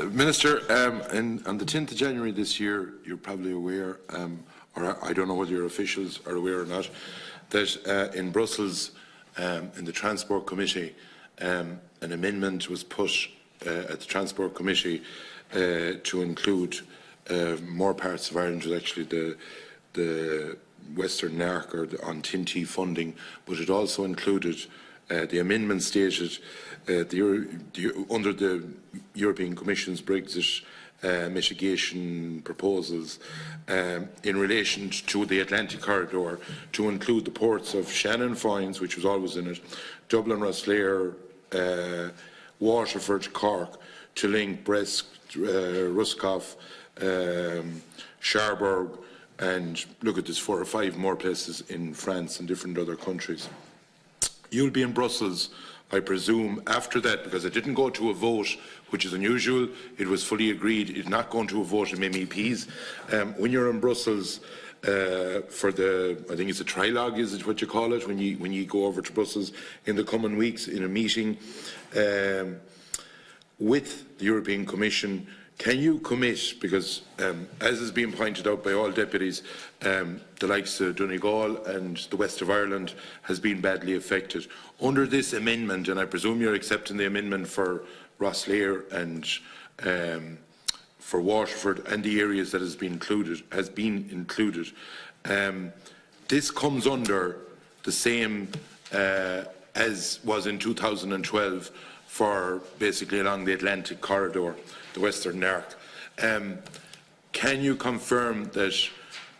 Minister, on the 10th of January this year, you're probably aware, or I don't know whether your officials are aware or not, that in Brussels, in the Transport Committee, an amendment was put at the Transport Committee to include more parts of Ireland, was actually the Western Narc on TNT funding, but it also included the amendment stated under the European Commission's Brexit mitigation proposals in relation to the Atlantic corridor to include the ports of Shannon Foynes, which was always in it, Dublin, Rosslare, Waterford, Cork, to link Brest, Ruskov, Cherbourg, and look at this, 4 or 5 more places in France and different other countries. You'll be in Brussels, I presume, after that, because it didn't go to a vote, which is unusual. It was fully agreed. It's not going to a vote of MEPs. When you're in Brussels for the, I think it's a trilogue, is it what you call it, when you go over to Brussels in the coming weeks in a meeting with the European Commission, can you commit, because as has been pointed out by all deputies, the likes of Donegal and the west of Ireland has been badly affected. Under this amendment, and I presume you're accepting the amendment for Rosslare and for Waterford and the areas that has been included, this comes under the same as was in 2012 for basically along the Atlantic corridor, the Western Narc. Can you confirm that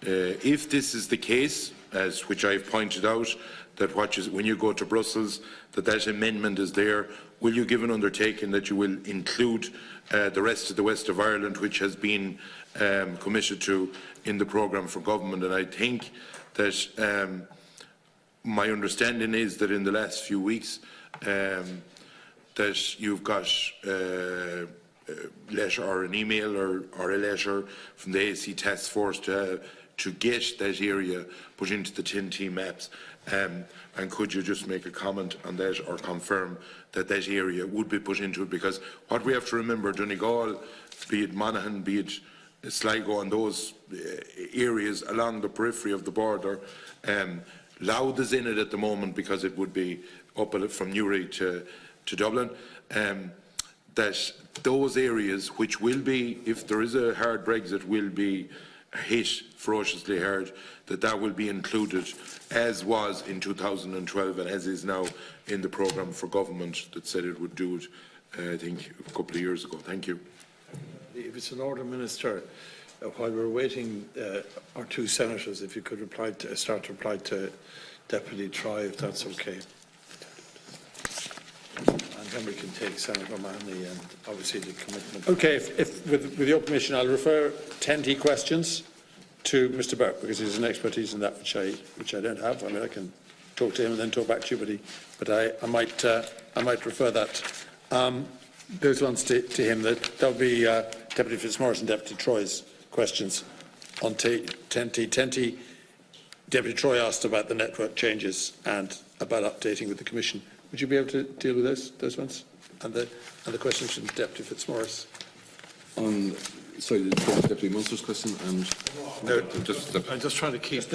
if this is the case, as which I've pointed out, that when you go to Brussels, that amendment is there? Will you give an undertaking that you will include the rest of the west of Ireland, which has been committed to in the programme for government? And I think that my understanding is that in the last few weeks that you've got a letter or an email or a letter from the AC task force to get that area put into the TNT maps. And could you just make a comment on that or confirm that that area would be put into it? Because what we have to remember, Donegal, be it Monaghan, be it Sligo and those areas along the periphery of the border, Louth is in it at the moment because it would be up from Newry to Dublin. That those areas which will be, if there is a hard Brexit, will be hit ferociously hard, that will be included as was in 2012 and as is now in the programme for government that said it would do it, I think, a couple of years ago. Thank you. If it's an order, Minister, while we're waiting, our 2 senators, if you could start to reply to Deputy Troy, if that's okay. And then we can take Senator O'Mahony and obviously the commitment. Okay, with your permission, I'll refer 10T questions to Mr. Burke because he has an expertise in that which I don't have. I mean, I can talk to him and then talk back to you, but I might refer that. Those ones to him. That'll be Deputy Fitzmaurice and Deputy Troy's questions on 10T. 10T. Deputy Troy asked about the network changes and about updating with the Commission. Would you be able to deal with those ones? And the questions from Deputy Fitzmaurice. Sorry, the Deputy Munster's question and no, I'm just trying to keep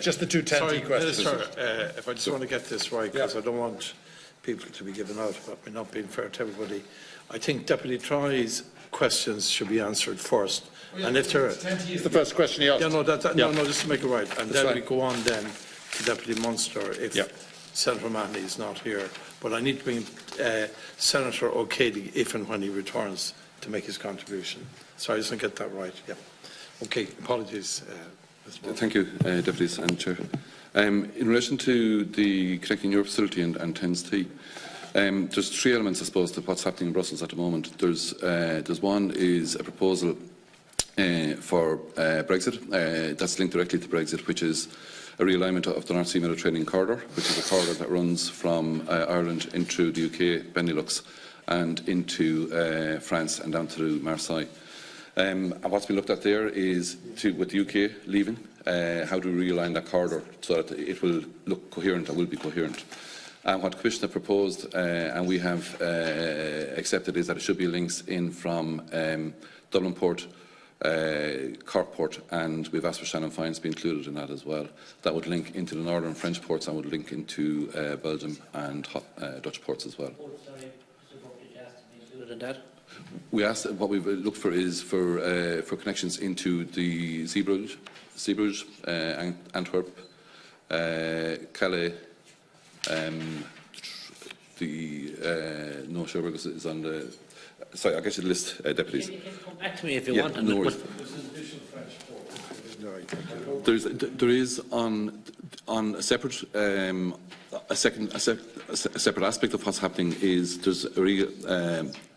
just the 2 10T questions. Minister, if I just want to get this right, because I don't want people to be given out about me not being fair to everybody. I think Deputy Troy's questions should be answered first. And if there, 10T is the first question he asked. No, just to make it right. And then we go on then to Deputy Munster if Senator O'Mahony is not here. But I need to bring Senator O'Cady if and when he returns to make his contribution. So I just want to get that right. Yeah. Okay. Apologies. Thank you, Deputies and Chair. In relation to the Connecting Europe facility and 10T, there's 3 elements, I suppose, to what's happening in Brussels at the moment. There's one is a proposal for Brexit that's linked directly to Brexit, which is a realignment of the North Sea Mediterranean corridor, which is a corridor that runs from Ireland into the UK, Benelux, and into France and down to Marseille. And what's been looked at there is, with the UK leaving, how do we realign that corridor so that it will look coherent and will be coherent. And what the Commission have proposed, and we have accepted, is that it should be links in from Dublin Port, Cork Port, and we've asked for Shannon Fines to be included in that as well. That would link into the northern French ports and would link into Belgium and Dutch ports as well. We asked, what we've looked for is for connections into the Zeebrugge, Antwerp, Calais, no, Sherbrooke is on the. Sorry, I'll get you the list, deputies. You can come back to me if you want. No worries. There is on a separate a separate aspect of what's happening is there's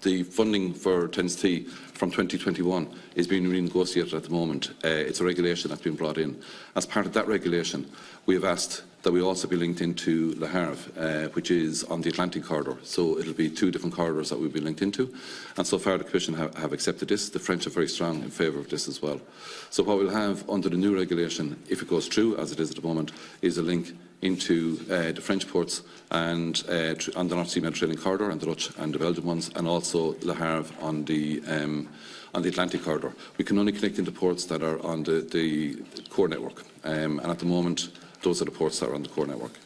the funding for TENS-T from 2021 is being renegotiated at the moment. It's a regulation that's been brought in. As part of that regulation, we have asked that we also be linked into Le Havre, which is on the Atlantic corridor. So it'll be two different corridors that we'll be linked into. And so far the Commission have accepted this. The French are very strong in favour of this as well. So what we'll have under the new regulation, if it goes through, as it is at the moment, is a link into the French ports and on the North Sea Mediterranean corridor and the Dutch and the Belgian ones, and also Le Havre on the Atlantic corridor. We can only connect into ports that are on the core network, and at the moment those are the ports that are on the core network.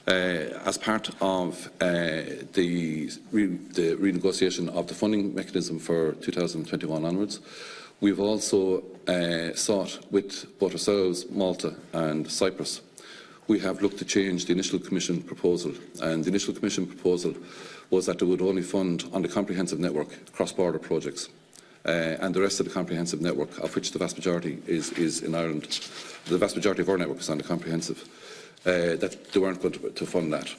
As part of the renegotiation of the funding mechanism for 2021 onwards, we've also sought with both ourselves, Malta and Cyprus. We have looked to change the initial Commission proposal, and the initial Commission proposal was that they would only fund on the comprehensive network cross-border projects, and the rest of the comprehensive network, of which the vast majority is in Ireland. The vast majority of our network is on the comprehensive. That they weren't going to fund that.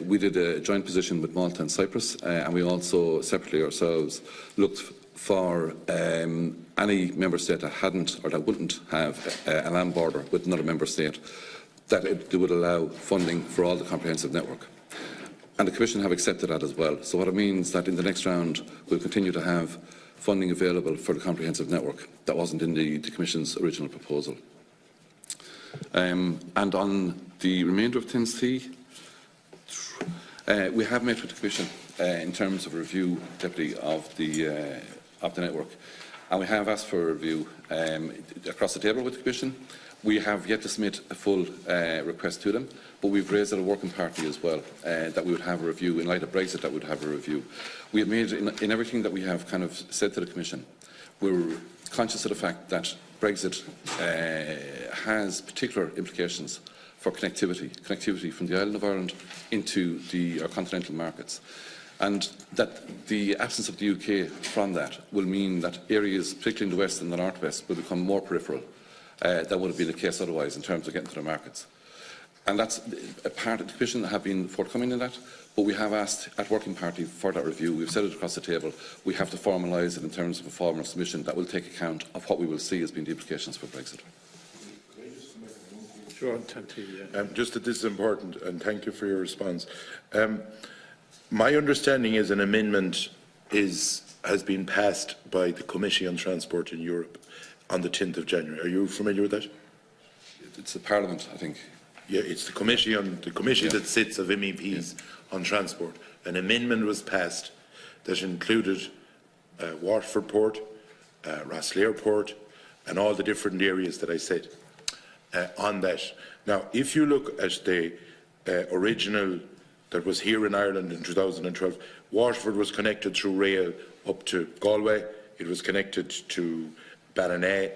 We did a joint position with Malta and Cyprus, and we also separately ourselves looked for any member state that hadn't or that wouldn't have a land border with another member state, that they would allow funding for all the comprehensive network. And the Commission have accepted that as well. So what it means that in the next round we'll continue to have funding available for the comprehensive network that wasn't in the Commission's original proposal. And on the remainder of TENS-T, we have met with the Commission in terms of review, Deputy, of the network, and we have asked for a review across the table with the Commission. We have yet to submit a full request to them, but we've raised at a working party as well that we would have a review in light of Brexit. That we would have a review. We have made in everything that we have kind of said to the Commission. We're conscious of the fact that Brexit has particular implications for connectivity from the island of Ireland into our continental markets, and that the absence of the UK from that will mean that areas, particularly in the west and the northwest, will become more peripheral. That would have been the case otherwise in terms of getting to the markets. And that's a part of the Commission that have been forthcoming in that, but we have asked at Working Party for that review. We've set it across the table. We have to formalise it in terms of a formal submission that will take account of what we will see as being the implications for Brexit. Sure, just that this is important, and thank you for your response. My understanding is an amendment has been passed by the Committee on Transport in Europe on the 10th of January. Are you familiar with that? It's the Parliament, I think. Yeah, it's the committee that sits of MEPs on transport. An amendment was passed that included Waterford Port, Rosslare Port, and all the different areas that I said on that. Now, if you look at the original that was here in Ireland in 2012, Waterford was connected through rail up to Galway. It was connected to Ballina.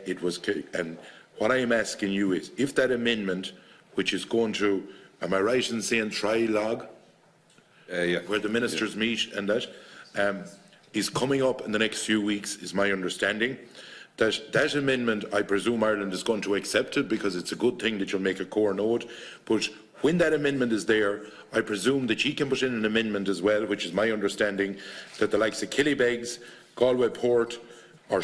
And what I am asking you is, if that amendment, which is going to, am I right in saying trilogue, where the ministers meet and that, is coming up in the next few weeks, is my understanding. That amendment, I presume Ireland is going to accept it because it's a good thing that you'll make a core note. But when that amendment is there, I presume that you can put in an amendment as well, which is my understanding, that the likes of Killybegs, Galway Port, or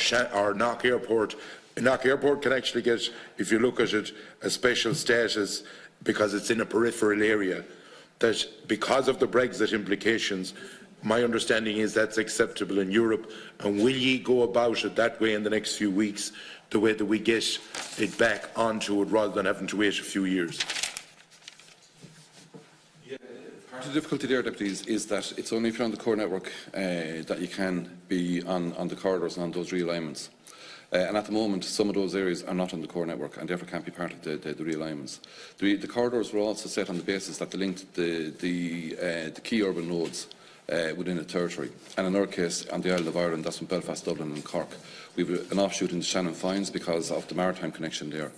Knock Airport. Knock Airport can actually get, if you look at it, a special status because it's in a peripheral area. That because of the Brexit implications, my understanding is that's acceptable in Europe. And will ye go about it that way in the next few weeks, the way that we get it back onto it rather than having to wait a few years? Yeah, Part of the difficulty there, deputies, is that it's only if you're on the core network that you can be on the corridors and on those realignments. And at the moment, some of those areas are not on the core network and therefore can't be part of the realignments. The corridors were also set on the basis that they linked the key urban nodes within a territory. And in our case, on the island of Ireland, that's from Belfast, Dublin and Cork. We have an offshoot in the Shannon Fines because of the maritime connection there.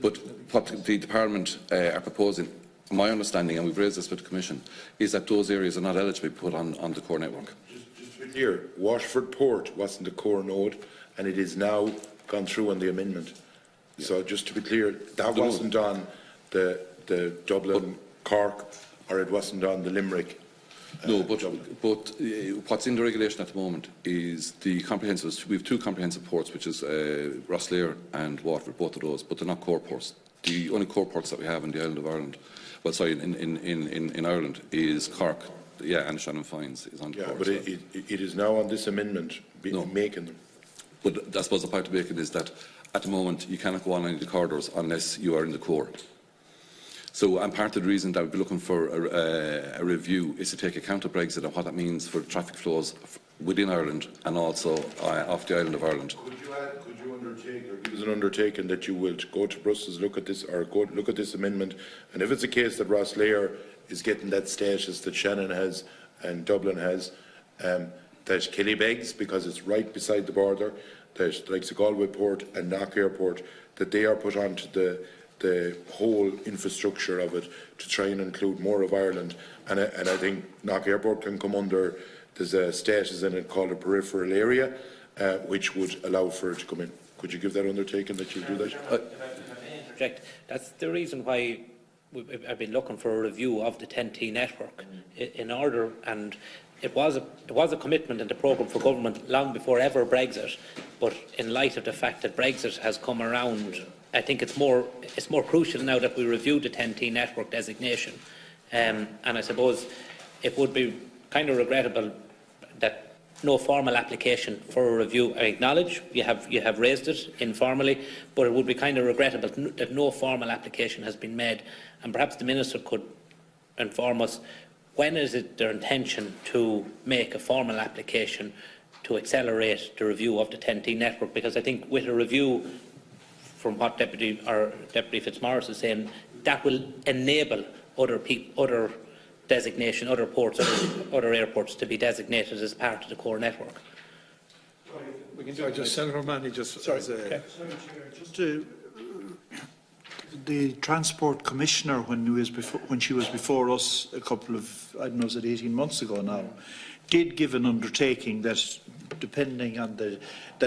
But what the Parliament are proposing, my understanding, and we've raised this with the Commission, is that those areas are not eligible to be put on the core network. Just to be clear, Washford Port wasn't a core node, and it is now gone through on the amendment. Yeah. So just to be clear, that wasn't on the Dublin, Cork, or it wasn't on the Limerick. No, but what's in the regulation at the moment is the comprehensive. We have two comprehensive ports, which is Rosslare and Waterford, both of those, but they're not core ports. The only core ports that we have in the island of Ireland, well, sorry, in Ireland, is Cork, and Shannon Fines is on the port. But it is now on this amendment making them. But I suppose the point to make it is that at the moment you cannot go on any of the corridors unless you are in the core. So, and part of the reason that we'd be looking for a review is to take account of Brexit and what that means for traffic flows within Ireland and also off the island of Ireland. Could you undertake, or give us an undertaking that you will go to Brussels, look at this, or go look at this amendment, and if it's a case that Rosslare is getting that status that Shannon has and Dublin has, that Kelly begs, because it's right beside the border, that like the Galway Port and Knock Airport, that they are put onto the whole infrastructure of it to try and include more of Ireland. And I think Knock Airport can come under, there's a status in it called a peripheral area, which would allow for it to come in. Could you give that undertaking that you'll do that? If I may interject, that's the reason why I've been looking for a review of the 10T network in order, and it was a commitment in the programme for government long before ever Brexit, but in light of the fact that Brexit has come around, I think it's more crucial now that we review the 10T network designation, and I suppose it would be kind of regrettable that no formal application for a review. I acknowledge you have raised it informally, but it would be kind of regrettable that no formal application has been made, and perhaps the Minister could inform us when is it their intention to make a formal application to accelerate the review of the 10T network, because I think with a review, from what Deputy Fitzmaurice is saying, that will enable other designation, other ports, other airports to be designated as part of the core network. We can do it. Senator Manny, just sorry, okay. Just to the Transport Commissioner, when she was before us a couple of, I don't know, was it 18 months ago now, did give an undertaking that, depending on that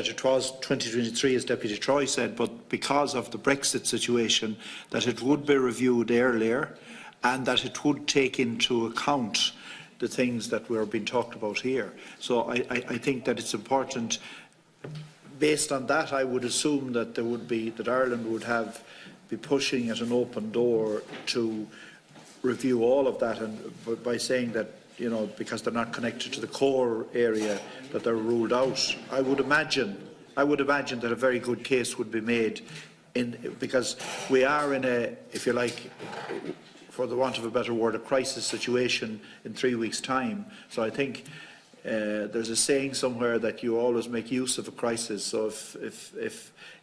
it was 2023, as Deputy Troy said, but because of the Brexit situation, that it would be reviewed earlier and that it would take into account the things that were being talked about here. So I think that it's important. Based on that, I would assume that there would be, that Ireland would be pushing at an open door to review all of that, and by saying that, you know, because they're not connected to the core area, that they're ruled out. I would imagine that a very good case would be made, because we are in a, if you like, for the want of a better word, a crisis situation in 3 weeks' time. So I think there's a saying somewhere that you always make use of a crisis. So if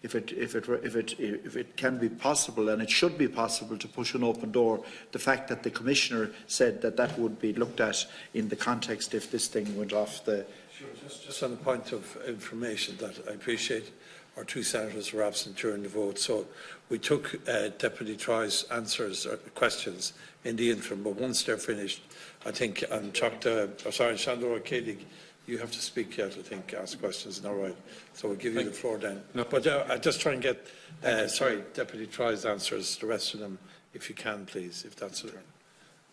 it can be possible, and it should be possible, to push an open door, the fact that the Commissioner said that that would be looked at in the context if this thing went off the. Sure, just on the point of information, that I appreciate our two senators were absent during the vote, so we took Deputy Troy's answers or questions in the interim, but once they're finished, I think, and Shandor O'Kedig, you have to speak yet, I think, ask questions, all right. So we'll give you the floor then. No. But I'll just try and get, Deputy Troy's answers, the rest of them, if you can, please, if that's it.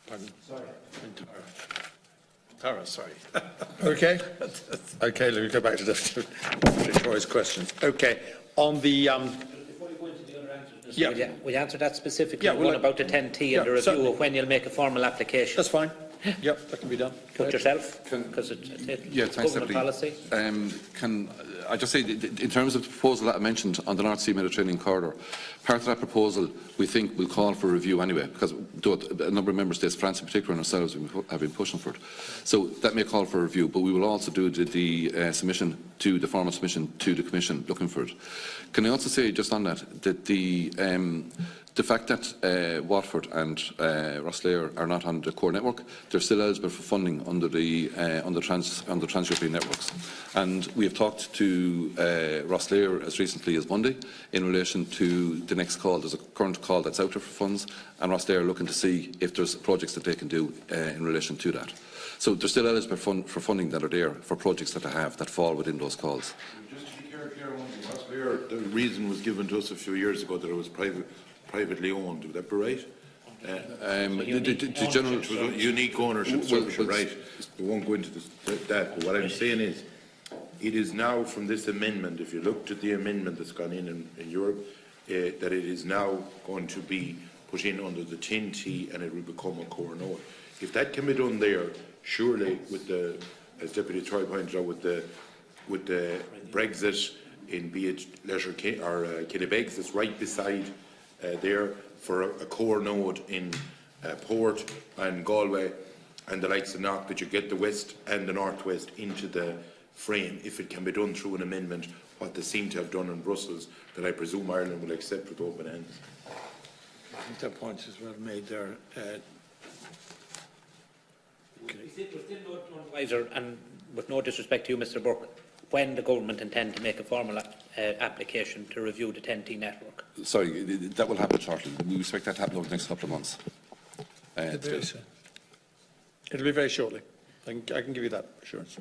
Pardon? Sorry. Tara, sorry. Okay. Okay, let me go back to Deputy Troy's questions. Okay. On the... Before you go into the other answers, will you answer that specifically? Yeah, one about the 10T and the review certainly. Of when you'll make a formal application. That's fine. Yep, that can be done. Put yourself, because it's government policy. I just say, in terms of the proposal that I mentioned on the North Sea Mediterranean corridor, part of that proposal we think will call for review anyway, because a number of member states, France in particular, and ourselves have been pushing for it. So that may call for review, but we will also do the submission to the formal submission to the Commission looking for it. Can I also say just on that that the fact that Watford and Rosslare are not on the core network, they're still eligible for funding under the Trans-European networks. And we have talked to Rosslare as recently as Monday in relation to the next call. There's a current call that's out there for funds, and Rosslare are looking to see if there's projects that they can do in relation to that. So they're still eligible for funding that are there for projects that they have that fall within those calls. Just to be clear, Rosslare, the reason was given to us a few years ago that it was privately owned. Would that be right? The general unique ownership structure, right? We won't go into that. But what I'm saying is, it is now from this amendment. If you looked at the amendment that's gone in Europe, that it is now going to be put in under the 10T, and it will become a core node. If that can be done there, surely, with the, as Deputy Troy pointed out, with the Brexit in be it Leisure or Killybegs, that's right beside there for a core node in Port and Galway and the likes of Knock, that you get the west and the northwest into the frame, if it can be done through an amendment, what they seem to have done in Brussels, that I presume Ireland will accept with open hands. I think that point is well made there. We're still not wiser, and with no disrespect to you, Mr. Burke, when the government intend to make a formal application to review the 10T network? Sorry, that will happen shortly. We expect that to happen over the next couple of months. It'll be very shortly. I can give you that assurance.